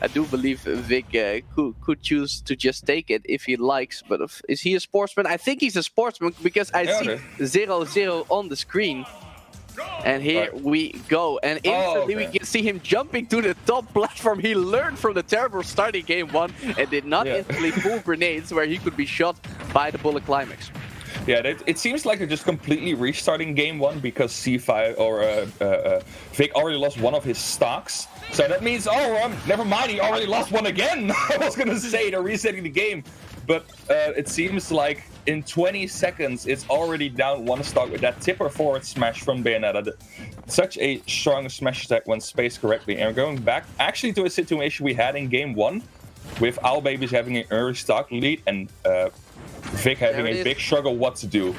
I do believe VIC could choose to just take it if he likes. But is he a sportsman? I think he's a sportsman because I see 0-0 on the screen. And here we go, and instantly we can see him jumping to the top platform. He learned from the terrible start in game 1 and did not instantly pull grenades where he could be shot by the bullet climax. Yeah, it seems like they're just completely restarting game 1 because C5 or VIC already lost one of his stocks. So that means, never mind, he already lost one again. I was gonna say they're resetting the game. But it seems like in 20 seconds, it's already down one stock with that tipper forward smash from Bayonetta. Such a strong smash attack when spaced correctly. And we're going back actually to a situation we had in game 1 with OwlBBs having an early stock lead and VIC having a big struggle what to do.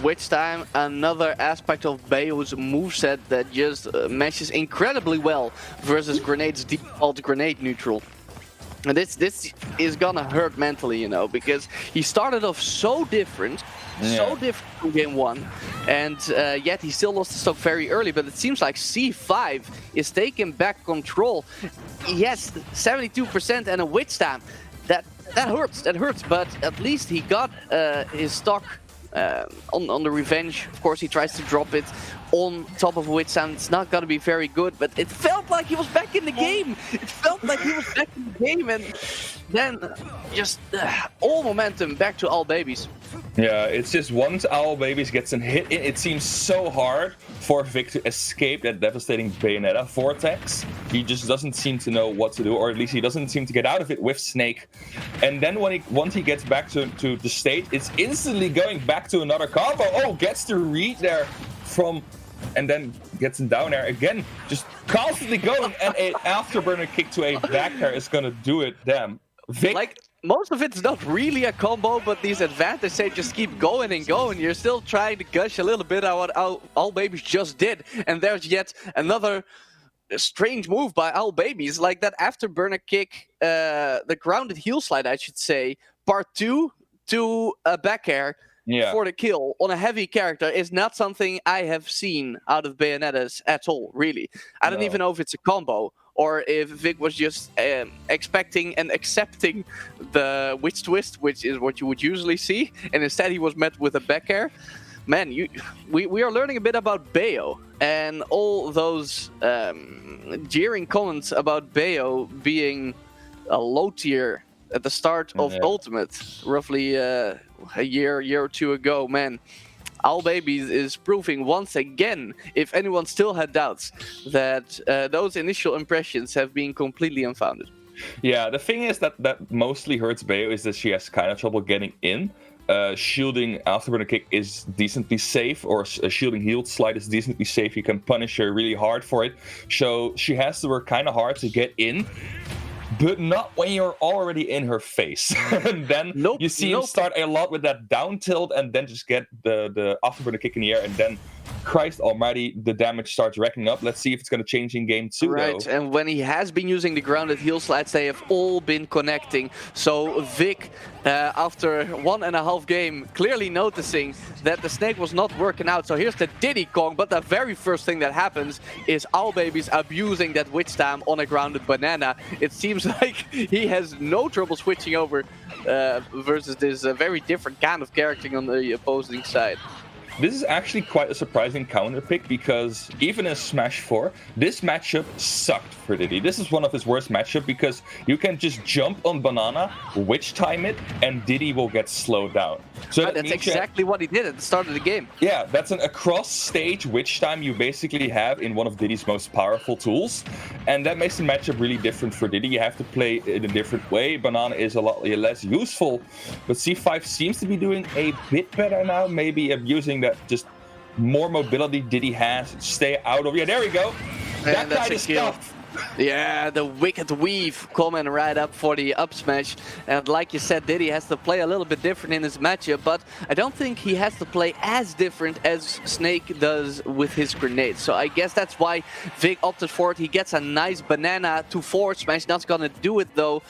Which time another aspect of Bayo's moveset that just meshes incredibly well versus Grenade's default grenade neutral. And this is gonna hurt mentally, you know, because he started off so different from game 1, and yet he still lost the stock very early. But it seems like C5 is taking back control. Yes, 72% and a witch time. That hurts. But at least he got his stock on the revenge. Of course, he tries to drop it on top of which time. It's not gonna be very good, but it felt like he was back in the game. And then just all momentum back to OwlBBs. Yeah, it's just once OwlBBs gets a hit in, it seems so hard for VIC to escape that devastating Bayonetta vortex. He just doesn't seem to know what to do, or at least he doesn't seem to get out of it with Snake. And then once he gets back to the stage, it's instantly going back to another combo. Oh, gets the read there from, and then gets him down there again. Just constantly going, and an afterburner kick to a back air is gonna do it. Damn. VIC. Like, most of it's not really a combo, but these advantages say just keep going and going. You're still trying to gush a little bit at what OwlBBs just did. And there's yet another strange move by OwlBBs, like that afterburner kick, the grounded heel slide, I should say, part 2 to a back air. For the kill on a heavy character is not something I have seen out of Bayonetta's at all, really. I don't even know if it's a combo or if VIC was just expecting and accepting the witch twist, which is what you would usually see, and instead he was met with a back air. Man, we are learning a bit about Bayo, and all those jeering comments about Bayo being a low tier at the start of Ultimate, roughly a year or two ago. Man, OwlBBs is proving once again, if anyone still had doubts, that those initial impressions have been completely unfounded. Yeah, the thing is that mostly hurts Bayo is that she has kind of trouble getting in. Shielding afterburner kick is decently safe, or a shielding heel slide is decently safe. You can punish her really hard for it. So she has to work kind of hard to get in. But not when you're already in her face. And then you see him start a lot with that down tilt and then just get the afterburner kick in the air, and then, Christ almighty, the damage starts racking up. Let's see if it's going to change in game 2, right, though. And when he has been using the grounded heel slides, they have all been connecting. So VIC, after 1.5 game, clearly noticing that the Snake was not working out. So here's the Diddy Kong, but the very first thing that happens is OwlBBs abusing that witch time on a grounded banana. It seems like he has no trouble switching over versus this very different kind of character on the opposing side. This is actually quite a surprising counter pick, because even in Smash 4, this matchup sucked for Diddy. This is one of his worst matchups because you can just jump on Banana, witch time it, and Diddy will get slowed down. So that's exactly what he did at the start of the game. Yeah, that's an across-stage witch time you basically have in one of Diddy's most powerful tools. And that makes the matchup really different for Diddy. You have to play in a different way. Banana is a lot less useful. But C5 seems to be doing a bit better now, maybe abusing that just more mobility Diddy has. Stay out of... Yeah, there we go. That kind of stuff. Yeah, the wicked weave coming right up for the up smash. And like you said, Diddy has to play a little bit different in his matchup, but I don't think he has to play as different as Snake does with his grenades. So I guess that's why VIC opted for it. He gets a nice banana to forward smash. Not gonna do it though.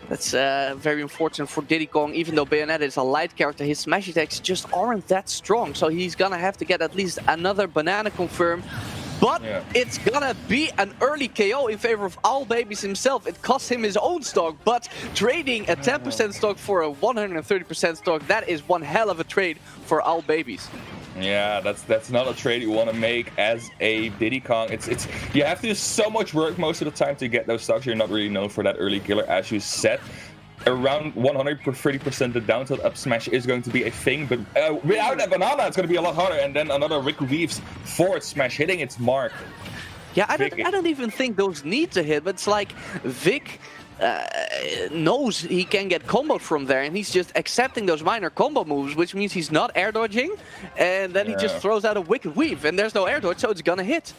That's very unfortunate for Diddy Kong. Even though Bayonetta is a light character, his smash attacks just aren't that strong. So he's gonna have to get at least another banana confirm. but it's gonna be an early KO in favor of OwlBBs himself. It cost him his own stock, but trading a 10% stock for a 130% stock, that is one hell of a trade for OwlBBs. Yeah, that's not a trade you want to make as a Diddy Kong. It's you have to do so much work most of the time to get those stocks. You're not really known for that early killer, as you said. Around 130%, the down tilt up smash is going to be a thing, but without that banana, it's going to be a lot harder. And then another VC weaves forward smash hitting its mark. Yeah, I don't even think those need to hit, but it's like Vic knows he can get comboed from there, and he's just accepting those minor combo moves, which means he's not air dodging, and then he just throws out a wicked weave, and there's no air dodge, so it's gonna hit.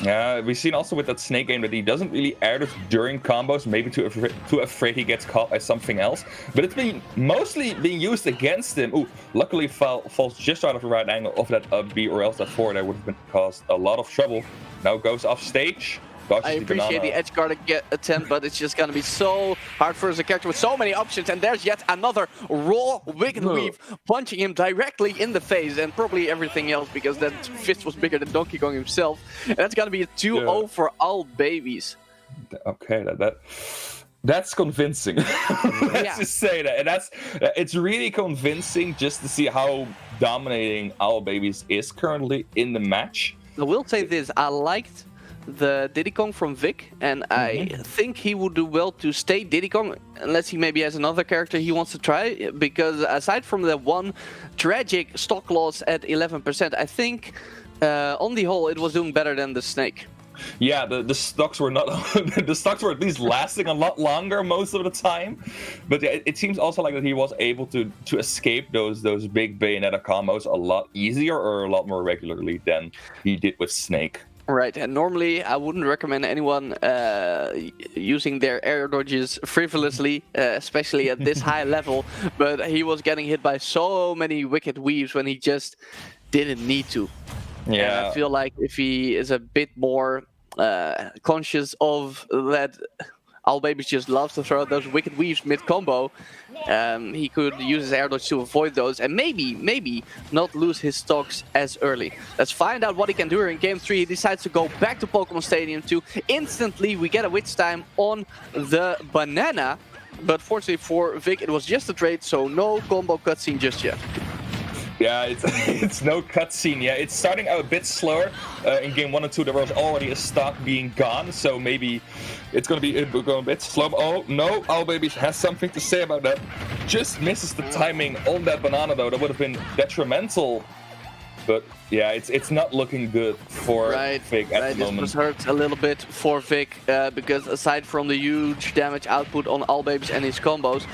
Yeah, we've seen also with that Snake game that he doesn't really air dodge during combos, maybe too afraid he gets caught by something else. But it's been mostly being used against him. Ooh, luckily falls just out of the right angle of that up B, or else that forward air would have been caused a lot of trouble. Now goes off stage. I appreciate the edge guard attempt, but it's just gonna be so hard for a character with so many options. And there's yet another raw wicked weave punching him directly in the face, and probably everything else, because that fist was bigger than Donkey Kong himself. And that's gonna be a 2-0 for OwlBBs. Okay, that's convincing. Let's just say that, and it's really convincing just to see how dominating OwlBBs is currently in the match. I will say this: I liked the Diddy Kong from Vic, and I think he would do well to stay Diddy Kong, unless he maybe has another character he wants to try, because aside from the one tragic stock loss at 11%, I think on the whole it was doing better than the Snake. Yeah, the stocks were not the stocks were at least lasting a lot longer most of the time, but it seems also like that he was able to escape those big Bayonetta combos a lot easier, or a lot more regularly than he did with Snake. Right, and normally I wouldn't recommend anyone using their air dodges frivolously, especially at this high level, but he was getting hit by so many wicked weaves when he just didn't need to. Yeah, and I feel like if he is a bit more conscious of that, OwlBBs just loves to throw out those wicked weaves mid-combo. He could use his air dodge to avoid those, and maybe not lose his stocks as early. Let's find out what he can do here in Game 3. He decides to go back to Pokemon Stadium 2. Instantly, we get a witch time on the banana, but fortunately for Vic, it was just a trade, so no combo cutscene just yet. Yeah, it's no cutscene. Yeah, it's starting out a bit slower. In game 1 and 2, there was already a stock being gone, so maybe it's going to go a bit slow. Oh no, OwlBBs has something to say about that. Just misses the timing on that banana though. That would have been detrimental. But yeah, it's not looking good for Vic at the moment. This hurts a little bit for Vic, because aside from the huge damage output on OwlBBs and his combos,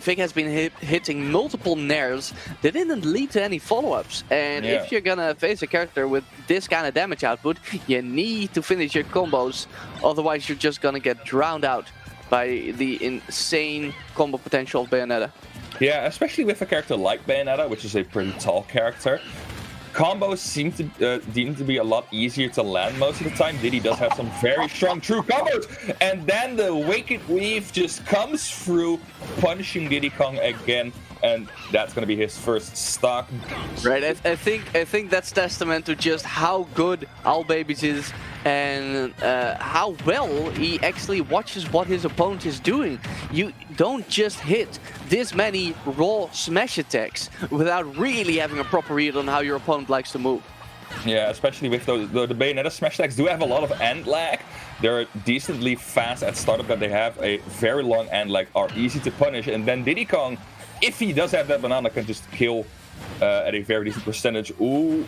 Vic has been hitting multiple nairs that didn't lead to any follow-ups. And if you're gonna face a character with this kind of damage output, you need to finish your combos, otherwise you're just gonna get drowned out by the insane combo potential of Bayonetta. Yeah, especially with a character like Bayonetta, which is a pretty tall character. Combos seem to deem to be a lot easier to land most of the time. Diddy does have some very strong true combos, and then the wicked weave just comes through, punishing Diddy Kong again, and that's going to be his first stock. Right, I think that's testament to just how good OwlBBs is, and how well he actually watches what his opponent is doing. You don't just hit this many raw smash attacks without really having a proper read on how your opponent likes to move. Yeah, especially with the Bayonetta smash attacks do have a lot of end lag. They're decently fast at startup, but they have a very long end lag, are easy to punish, and then Diddy Kong, if he does have that banana, can just kill at a very decent percentage. Ooh.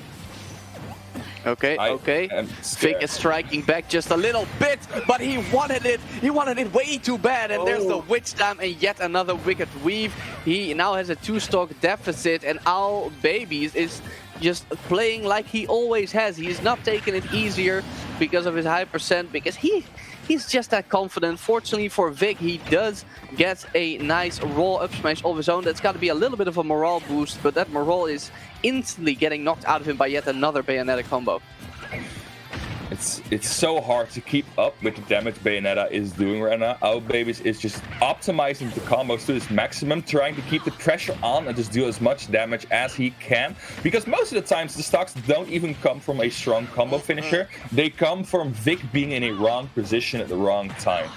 Okay. Vic is striking back just a little bit, but he wanted it. He wanted it way too bad, and there's the witch time and yet another wicked weave. He now has a 2-stock deficit, and OwlBBs is just playing like he always has. He's not taking it easier because of his high percent, because he's just that confident. Fortunately for Vic, he does get a nice raw up smash of his own. That's got to be a little bit of a morale boost, but that morale is instantly getting knocked out of him by yet another Bayonetta combo. It's so hard to keep up with the damage Bayonetta is doing right now. OwlBBs is just optimizing the combos to its maximum, trying to keep the pressure on and just do as much damage as he can. Because most of the times the stocks don't even come from a strong combo finisher. They come from VCA being in a wrong position at the wrong time.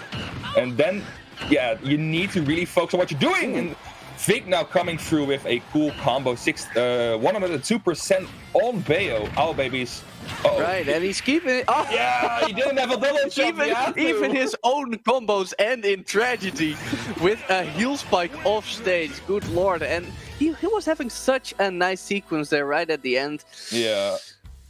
And then, yeah, you need to really focus on what you're doing. And VCA now coming through with a cool combo, 102% on Bayo. OwlBBs. Uh-oh. Right, and he's keeping it. Oh. Yeah, he didn't have a double jump. Even his own combos end in tragedy with a heel spike off stage. Good lord, and he was having such a nice sequence there right at the end. Yeah.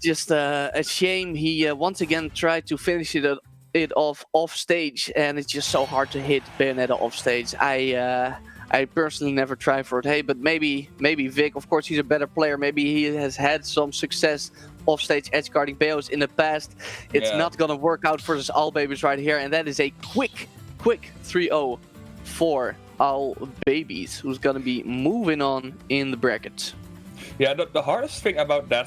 Just a shame he once again tried to finish it off stage, and it's just so hard to hit Bayonetta off stage. I personally never try for it. Hey, but maybe VCA, of course, he's a better player. Maybe he has had some success offstage edge guarding Bayos in the past. It's not gonna work out for this OwlBBs right here, and that is a quick 3-0 for OwlBBs, who's gonna be moving on in the bracket. Yeah, the hardest thing about that